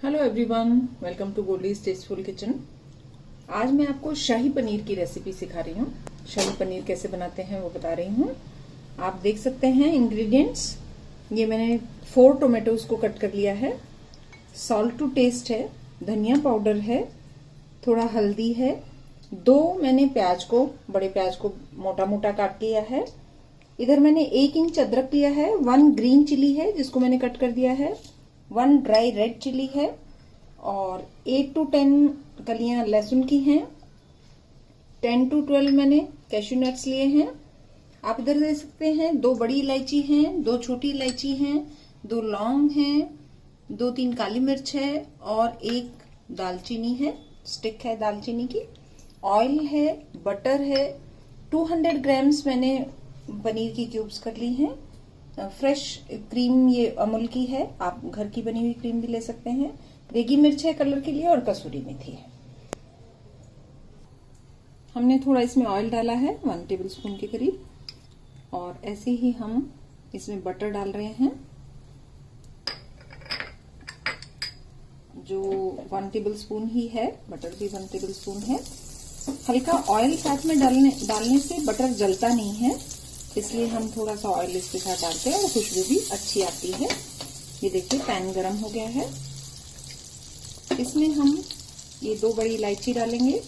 Hello everyone, welcome to Goldie's tasteful kitchen. आज मैं आपको शाही पनीर की रेसिपी सिखा रही हूँ। शाही पनीर कैसे बनाते हैं वो बता रही हूँ। आप देख सकते हैं इंग्रेडिएंट्स। ये मैंने 4 टोमेटोज को कट कर लिया है। सॉल्ट टू टेस्ट है, धनिया पाउडर है, थोड़ा हल्दी है, 2 मैंने बड़े प्याज को मोटा मोटा काट लिया है। इधर मैंने 1 इंच अदरक लिया है, 1 ग्रीन चिली है जिसको मैंने कट कर दिया है, 1 ड्राई रेड चिली है और 8 to 10 कलियां लहसुन की हैं। 10 to 12 मैंने कैश्यू नट्स लिए हैं। आप इधर देख सकते हैं 2 बड़ी इलायची हैं, 2 छोटी इलायची हैं, 2 लौंग हैं, 2-3 काली मिर्च है और 1 दालचीनी है, स्टिक है दालचीनी की। ऑयल है, बटर है, 200 ग्राम्स मैंने पनीर की क्यूब्स कर ली हैं। फ्रेश क्रीम ये अमूल की है, आप घर की बनी हुई क्रीम भी ले सकते हैं। देगी मिर्च है कलर के लिए और कसूरी मेथी है। हमने थोड़ा इसमें ऑयल डाला है 1 टेबलस्पून के करीब, और ऐसे ही हम इसमें बटर डाल रहे हैं जो 1 टेबलस्पून ही है। बटर भी 1 टेबलस्पून है। हल्का ऑयल साथ में डालने से बटर जलता नहीं है, इसलिए हम थोड़ा सा ऑयल इसके साथ डालते हैं और खुशबू भी अच्छी आती है। ये देखिए पैन गरम हो गया है। इसमें हम ये 2 बड़ी इलायची डालेंगे,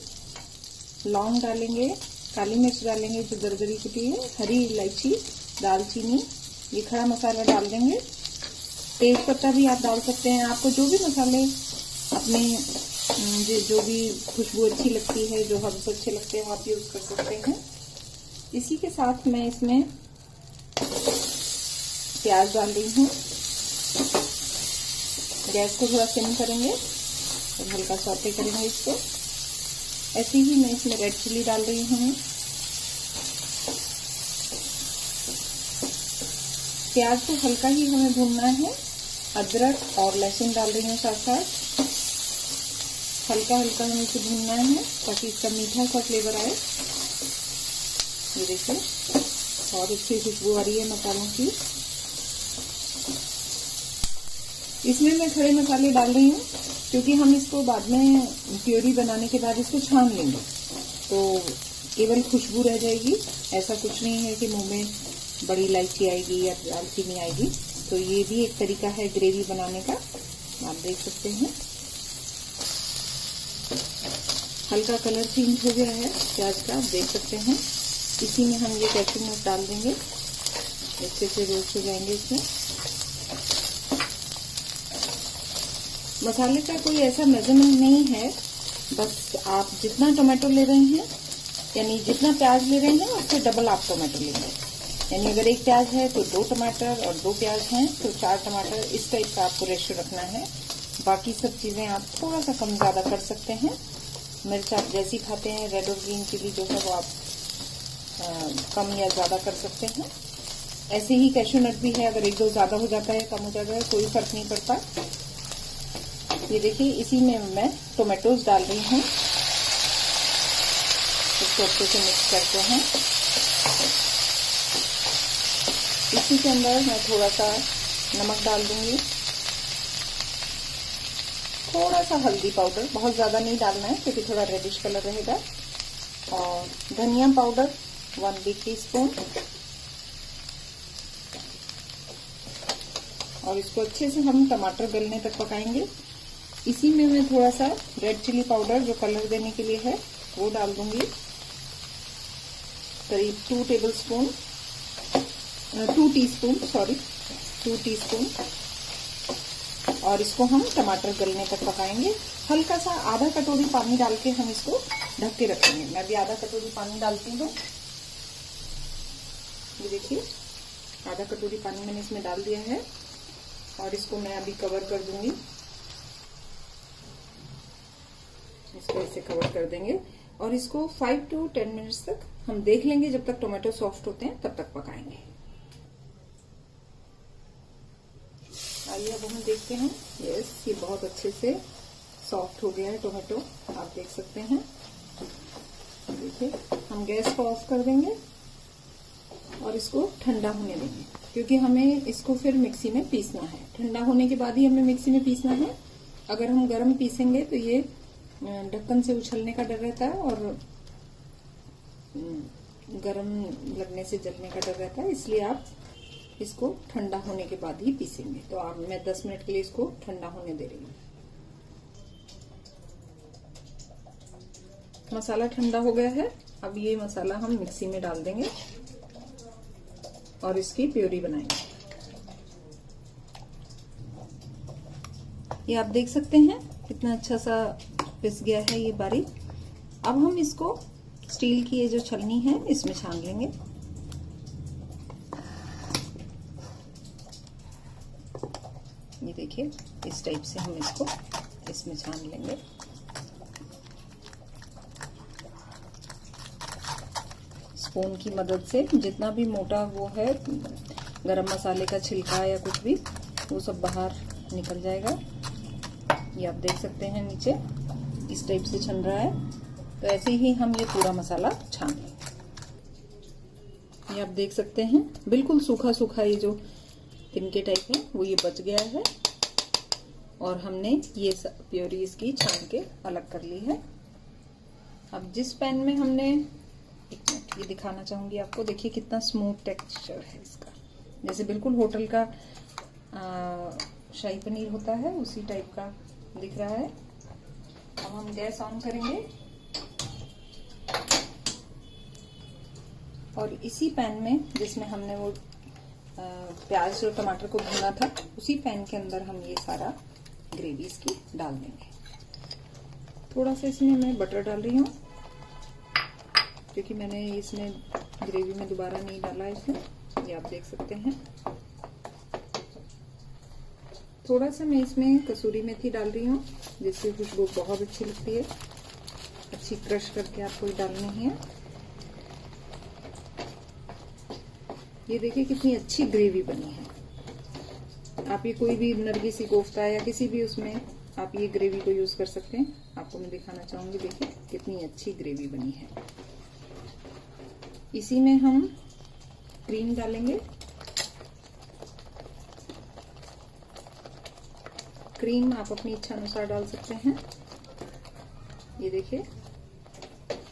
लौंग डालेंगे, काली मिर्च डालेंगे जो दरदरी कुटी है, हरी इलायची, दालचीनी, ये खड़ा मसाला डाल देंगे। तेज पत्ता भी आप डाल सकते हैं। आपको जो भी मसाले अपने जो भी खुशबू अच्छी लगती है, जो हर्ब्स अच्छे लगते हैं, आप यूज कर सकते हैं। इसी के साथ मैं इसमें प्याज डाल रही हूँ। गैस को थोड़ा सिम करेंगे और हल्का सौटे करेंगे इसको। ऐसे ही मैं इसमें रेड चिली डाल रही हूँ। प्याज को हल्का ही हमें भूनना है। अदरक और लहसुन डाल रही हूँ साथ साथ। हल्का हल्का हमें इसे भूनना है ताकि इसका मीठा सा फ्लेवर आए। ये देखिए बहुत अच्छी खुशबू आ रही है मसालों की। इसमें मैं खड़े मसाले डाल रही हूँ क्योंकि हम इसको बाद में प्योरी बनाने के बाद इसको छान लेंगे, तो केवल खुशबू रह जाएगी। ऐसा कुछ नहीं है कि मुंह में बड़ी इलायची आएगी या दालचीनी आएगी। तो ये भी एक तरीका है ग्रेवी बनाने का, आप देख सकते हैं। हल्का कलर चेंज हो गया है प्याज का, आप देख सकते हैं। इसी में हम ये कैश्यू नट डाल देंगे, अच्छे से रोस्ट हो जाएंगे इसमें। मसाले का कोई ऐसा मेजरमेंट नहीं है, बस आप जितना टोमेटो ले रहे हैं, यानी जितना प्याज ले रहे हैं उससे डबल आप टोमेटो लेंगे। यानी अगर 1 प्याज है तो 2 टमाटर, और 2 प्याज हैं तो 4 टमाटर, इस टाइप का आपको रेशियो रखना है। बाकी सब चीजें आप थोड़ा सा कम ज्यादा कर सकते हैं। मिर्च आप जैसी खाते हैं, रेड और ग्रीन चिली जो है वो आप कम या ज्यादा कर सकते हैं। ऐसे ही कैश्यू नट भी है, अगर 1-2 ज्यादा हो जाता है, कम हो जाता है, कोई फर्क नहीं पड़ता। ये देखिए इसी में मैं टोमेटोज डाल रही हूँ। इसको अच्छे से मिक्स करते हैं। इसी के अंदर मैं थोड़ा सा नमक डाल दूंगी, थोड़ा सा हल्दी पाउडर, बहुत ज्यादा नहीं डालना है क्योंकि थोड़ा रेडिश कलर रहेगा, और धनिया पाउडर 1 बिग टीस्पून। और इसको अच्छे से हम टमाटर गलने तक पकाएंगे। इसी में मैं थोड़ा सा रेड चिली पाउडर जो कलर देने के लिए है वो डाल दूंगी, करीब 2 टीस्पून। और इसको हम टमाटर गलने तक पकाएंगे। हल्का सा आधा कटोरी पानी डाल के हम इसको ढक के रखेंगे। मैं भी आधा कटोरी पानी डालती हूँ। ये देखिए आधा कटोरी पानी मैंने इसमें डाल दिया है और इसको मैं अभी कवर कर दूंगी। इसको ऐसे कवर कर देंगे और इसको 5 to 10 मिनट्स तक हम देख लेंगे। जब तक टोमेटो सॉफ्ट होते हैं तब तक पकाएंगे। आइए अब हम देखते हैं। यस, ये बहुत अच्छे से सॉफ्ट हो गया है टोमेटो, आप देख सकते हैं। देखिए हम गैस को ऑफ कर देंगे और इसको ठंडा होने देंगे क्योंकि हमें इसको फिर मिक्सी में पीसना है। ठंडा होने के बाद ही हमें मिक्सी में पीसना है। अगर हम गरम पीसेंगे तो ये ढक्कन से उछलने का डर रहता है और गरम लगने से जलने का डर रहता है, इसलिए आप इसको ठंडा होने के बाद ही पीसेंगे। तो आप मैं 10 मिनट के लिए इसको ठंडा होने दे रही हूँ। मसाला ठंडा हो गया है। अब ये मसाला हम मिक्सी में डाल देंगे और इसकी प्योरी बनाएंगे। ये आप देख सकते हैं कितना अच्छा सा पिस गया है ये बारीक। अब हम इसको स्टील की ये जो छलनी है इसमें छान लेंगे। ये देखिए इस टाइप से हम इसको इसमें छान लेंगे। स्पून की मदद से जितना भी मोटा वो है गरम मसाले का छिलका या कुछ भी, वो सब बाहर निकल जाएगा। ये आप देख सकते हैं नीचे इस टाइप से छन रहा है। तो ऐसे ही हम ये पूरा मसाला छान लेंगे। ये आप देख सकते हैं बिल्कुल सूखा सूखा ये जो तिनके टाइप है वो ये बच गया है और हमने ये प्योरी इसकी छान के अलग कर ली है। अब जिस पैन में हमने, एक मिनट ये दिखाना चाहूंगी आपको, देखिए कितना स्मूथ टेक्सचर है इसका, जैसे बिल्कुल होटल का शाही पनीर होता है उसी टाइप का दिख रहा है। अब हम गैस ऑन करेंगे और इसी पैन में जिसमें हमने वो प्याज और टमाटर को भूना था उसी पैन के अंदर हम ये सारा ग्रेवी इसकी डाल देंगे। थोड़ा सा इसमें मैं बटर डाल रही हूँ क्योंकि मैंने इसमें ग्रेवी में दोबारा नहीं डाला है इसमें, ये आप देख सकते हैं। थोड़ा सा मैं इसमें कसूरी मेथी डाल रही हूँ जिसकी खुशबू बहुत अच्छी लगती है। अच्छी क्रश करके आपको डालनी है। ये देखिए कितनी अच्छी ग्रेवी बनी है। आप ये कोई भी नरगिसी कोफ्ता या किसी भी उसमें आप ये ग्रेवी को यूज कर सकते हैं। आपको मैं दिखाना चाहूंगी, देखिए कितनी अच्छी ग्रेवी बनी है। इसी में हम क्रीम डालेंगे। क्रीम आप अपनी इच्छा अनुसार डाल सकते हैं। ये देखिए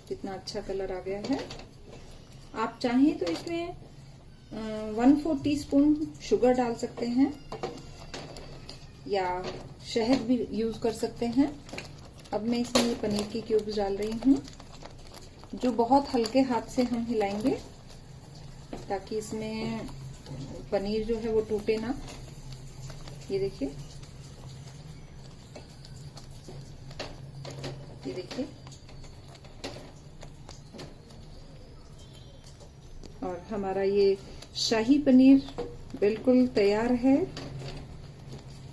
कितना अच्छा कलर आ गया है। आप चाहें तो इसमें 1/4 टीस्पून शुगर डाल सकते हैं या शहद भी यूज कर सकते हैं। अब मैं इसमें ये पनीर की क्यूब्स डाल रही हूँ, जो बहुत हल्के हाथ से हम हिलाएंगे ताकि इसमें पनीर जो है वो टूटे ना। ये देखिए, ये देखिए, और हमारा ये शाही पनीर बिल्कुल तैयार है।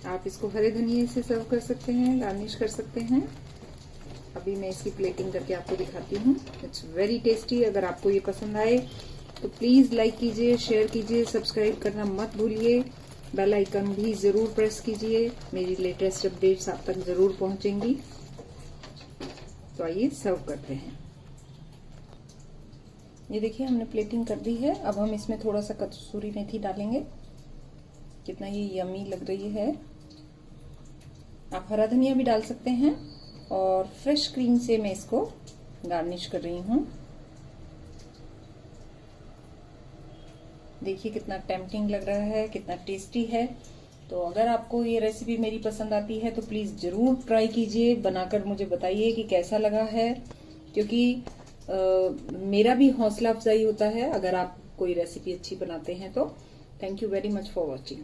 आप इसको हरे धनिये से सर्व कर सकते हैं, गार्निश कर सकते हैं। अभी मैं इसकी प्लेटिंग करके आपको दिखाती हूँ। It's very tasty. अगर आपको ये पसंद आए तो प्लीज लाइक कीजिए, शेयर कीजिए, सब्सक्राइब करना मत भूलिए। बेल आइकन भी जरूर प्रेस कीजिए, मेरी लेटेस्ट अपडेट्स आप तक जरूर पहुंचेंगी। तो आइए सर्व करते हैं। ये देखिए हमने प्लेटिंग कर दी है। अब हम इसमें थोड़ा सा कसूरी मेथी डालेंगे। कितना ये यमी लग रही है। आप हरा धनिया भी डाल सकते हैं और फ्रेश क्रीम से मैं इसको गार्निश कर रही हूँ। देखिए कितना टेम्पटिंग लग रहा है, कितना टेस्टी है। तो अगर आपको ये रेसिपी मेरी पसंद आती है तो प्लीज जरूर ट्राई कीजिए, बनाकर मुझे बताइए कि कैसा लगा है, क्योंकि मेरा भी हौसला अफजाई होता है अगर आप कोई रेसिपी अच्छी बनाते हैं तो। Thank you very much for watching.